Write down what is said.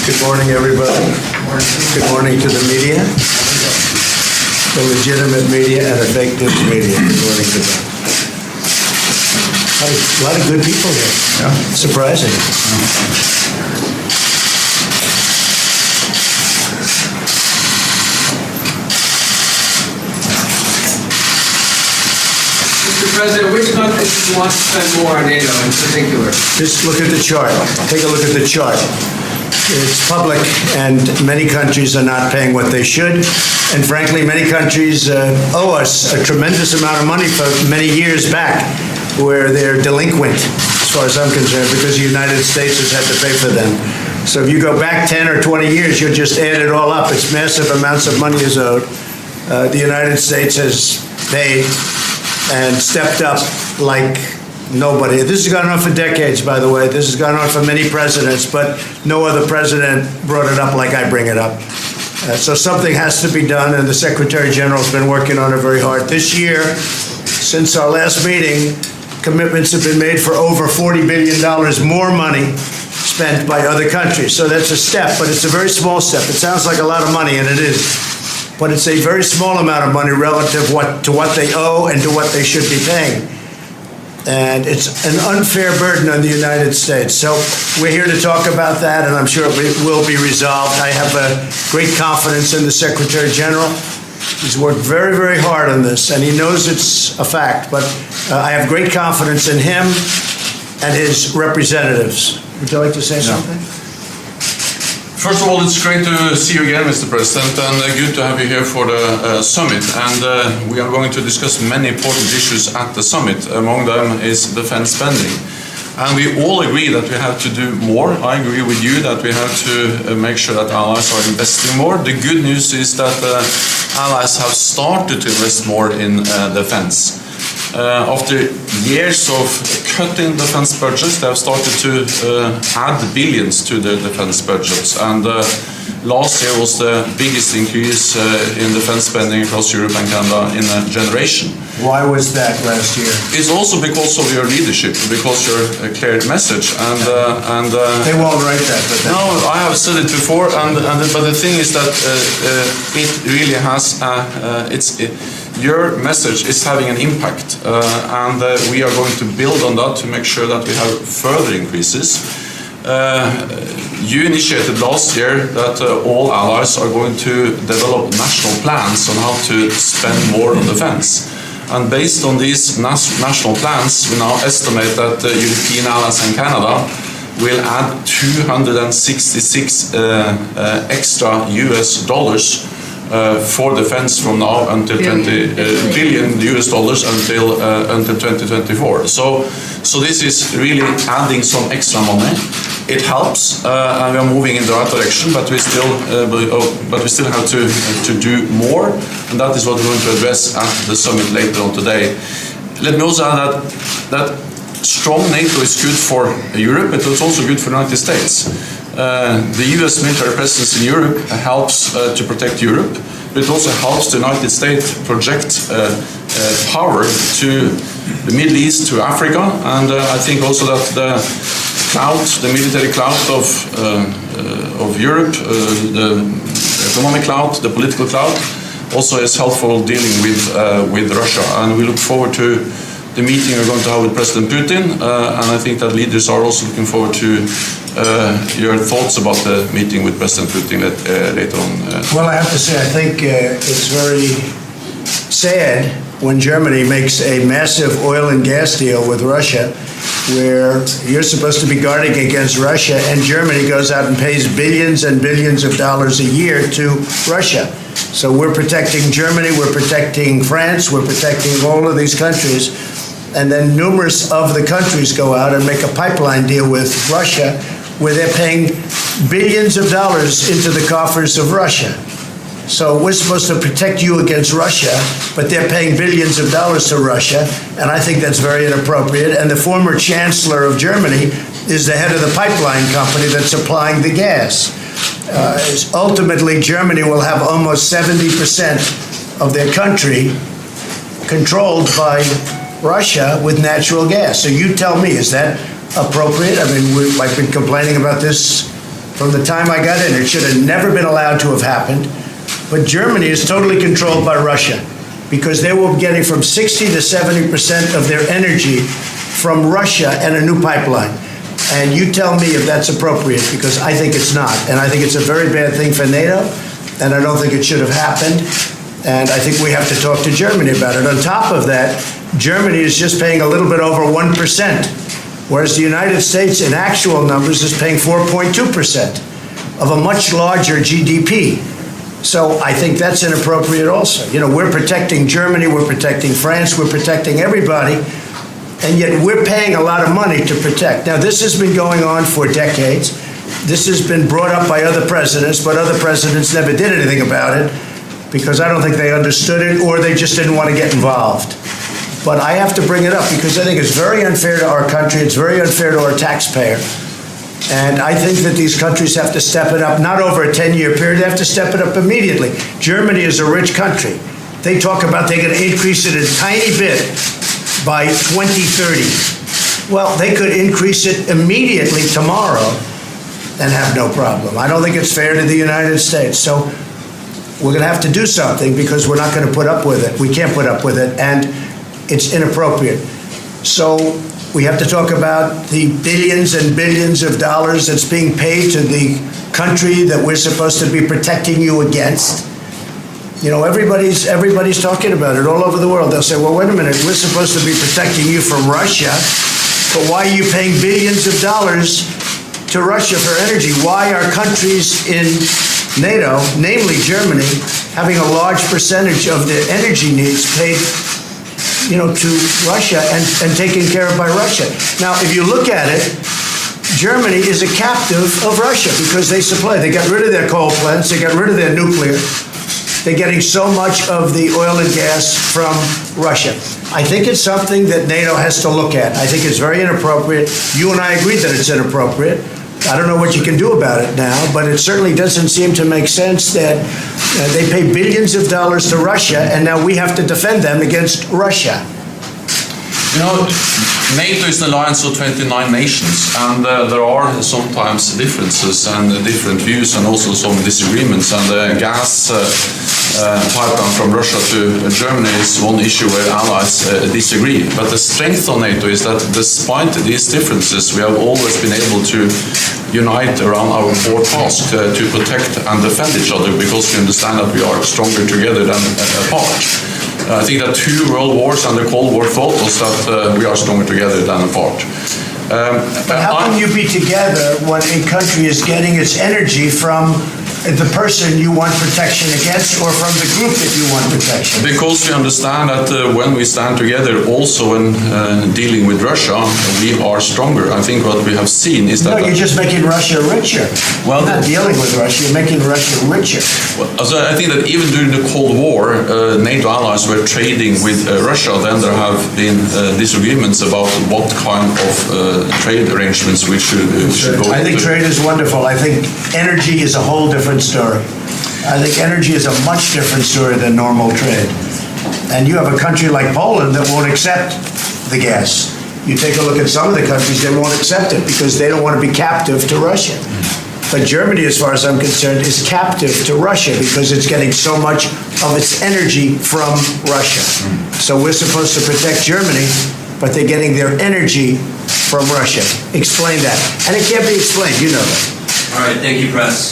Good morning, everybody. Good morning to the media, the legitimate media and the fake news media. Good morning to them. A lot of good people here. Yeah. Surprising. Mr. President, which countries do you want to spend more on NATO in particular? Just look at the chart. Take a look at the chart. It's public, and many countries are not paying what they should. And frankly, many countries owe us a tremendous amount of money for many years back, where they're delinquent, as far as I'm concerned, because the United States has had to pay for them. So if you go back 10 or 20 years, you'll just add it all up. It's massive amounts of money is owed. The United States has paid and stepped up like nobody. This has gone on for decades, by the way. This has gone on for many presidents, but no other president brought it up like I bring it up. So something has to be done, and the Secretary General has been working on it very hard. This year, since our last meeting, commitments have been made for over $40 billion more money spent by other countries. So that's a step, but it's a very small step. It sounds like a lot of money, and it is. But it's a very small amount of money relative to what they owe and to what they should be paying. And it's an unfair burden on the United States. So we're here to talk about that, and I'm sure it will be resolved. I have great confidence in the Secretary General. He's worked very, very hard on this, and he knows it's a fact. But I have great confidence in him and his representatives. Would you like to say something? First of all, it's great to see you again, Mr. President, and good to have you here for the summit. And we are going to discuss many important issues at the summit. Among them is defense spending. And we all agree that we have to do more. I agree with you that we have to make sure that allies are investing more. The good news is that allies have started to invest more in defense. After years of cutting defense budgets, they have started to add billions to their defense budgets. And last year was the biggest increase in defense spending across Europe and Canada in a generation. Why was that last year? It's also because of your leadership, because your clear message. And they won't write that. But no, I have said it before. But the thing is that it really has. Your message is having an impact, and we are going to build on that to make sure that we have further increases. You initiated last year that all allies are going to develop national plans on how to spend more on defense. And based on these national plans, we now estimate that European allies and Canada will add 266 extra US dollars for defense from now until billion US dollars until 2024. So this is really adding some extra money. It helps, and we are moving in the right direction. But we still have to do more, and that is what we're going to address at the summit later on today. Let me also add that strong NATO is good for Europe, but it's also good for the United States. The US military presence in Europe helps to protect Europe, but it also helps the United States project power to the Middle East, to Africa, and I think also that the military clout of Europe, the economic clout, the political clout, also is helpful dealing with Russia, and we look forward to the meeting we're going to have with President Putin, and I think that leaders are also looking forward to your thoughts about the meeting with President Putin later on. Well, I have to say, I think it's very sad when Germany makes a massive oil and gas deal with Russia, where you're supposed to be guarding against Russia, and Germany goes out and pays billions and billions of dollars a year to Russia. So we're protecting Germany, we're protecting France, we're protecting all of these countries, and then numerous of the countries go out and make a pipeline deal with Russia, where they're paying billions of dollars into the coffers of Russia. So we're supposed to protect you against Russia, but they're paying billions of dollars to Russia, and I think that's very inappropriate. And the former chancellor of Germany is the head of the pipeline company that's supplying the gas. Ultimately, Germany will have almost 70% of their country controlled by Russia with natural gas. So you tell me, is that appropriate? I mean, I've been complaining about this from the time I got in. It should have never been allowed to have happened. But Germany is totally controlled by Russia because they were getting from 60 to 70% of their energy from Russia and a new pipeline. And you tell me if that's appropriate, because I think it's not. And I think it's a very bad thing for NATO, and I don't think it should have happened. And I think we have to talk to Germany about it. On top of that, Germany is just paying a little bit over 1%, whereas the United States in actual numbers is paying 4.2% of a much larger GDP. So I think that's inappropriate also. You know, we're protecting Germany, we're protecting France, we're protecting everybody, and yet we're paying a lot of money to protect. Now, this has been going on for decades. This has been brought up by other presidents, but other presidents never did anything about it because I don't think they understood it or they just didn't want to get involved. But I have to bring it up because I think it's very unfair to our country. It's very unfair to our taxpayer. And I think that these countries have to step it up, not over a 10-year period. They have to step it up immediately. Germany is a rich country. They talk about they're going to increase it a tiny bit by 2030. Well, they could increase it immediately tomorrow and have no problem. I don't think it's fair to the United States. So we're going to have to do something because we're not going to put up with it. We can't put up with it, and it's inappropriate. So we have to talk about the billions and billions of dollars that's being paid to the country that we're supposed to be protecting you against. You know, everybody's talking about it all over the world. They'll say, well, wait a minute, we're supposed to be protecting you from Russia, but why are you paying billions of dollars to Russia for energy? Why are countries in NATO, namely Germany, having a large percentage of their energy needs paid, you know, to Russia and taken care of by Russia? Now, if you look at it, Germany is a captive of Russia because they supply. They got rid of their coal plants. They got rid of their nuclear. They're getting so much of the oil and gas from Russia. I think it's something that NATO has to look at. I think it's very inappropriate. You and I agree that it's inappropriate. I don't know what you can do about it now, but it certainly doesn't seem to make sense that they pay billions of dollars to Russia, and now we have to defend them against Russia. You know, NATO is an alliance of 29 nations, and there are sometimes differences and different views and also some disagreements. And the gas pipeline from Russia to Germany is one issue where allies disagree. But the strength of NATO is that despite these differences, we have always been able to unite around our core task to protect and defend each other because we understand that we are stronger together than apart. I think that two world wars and the Cold War taught us that we are stronger together than apart. But how can you be together when a country is getting its energy from the person you want protection against or from the group that you want protection? Because we understand that when we stand together, also when dealing with Russia, we are stronger. I think what we have seen is that... No, you're just making Russia richer. Well, you're not dealing with Russia, you're making Russia richer. Well, so I think that even during the Cold War, NATO allies were trading with Russia. Then there have been disagreements about what kind of trade arrangements we should go I think trade is wonderful. I think energy is a whole different story. I think energy is a much different story than normal trade. And you have a country like Poland that won't accept the gas. You take a look at some of the countries, they won't accept it because they don't want to be captive to Russia. But Germany, as far as I'm concerned, is captive to Russia because it's getting so much of its energy from Russia. So we're supposed to protect Germany, but they're getting their energy from Russia. Explain that. And it can't be explained, you know that. All right, thank you, Press.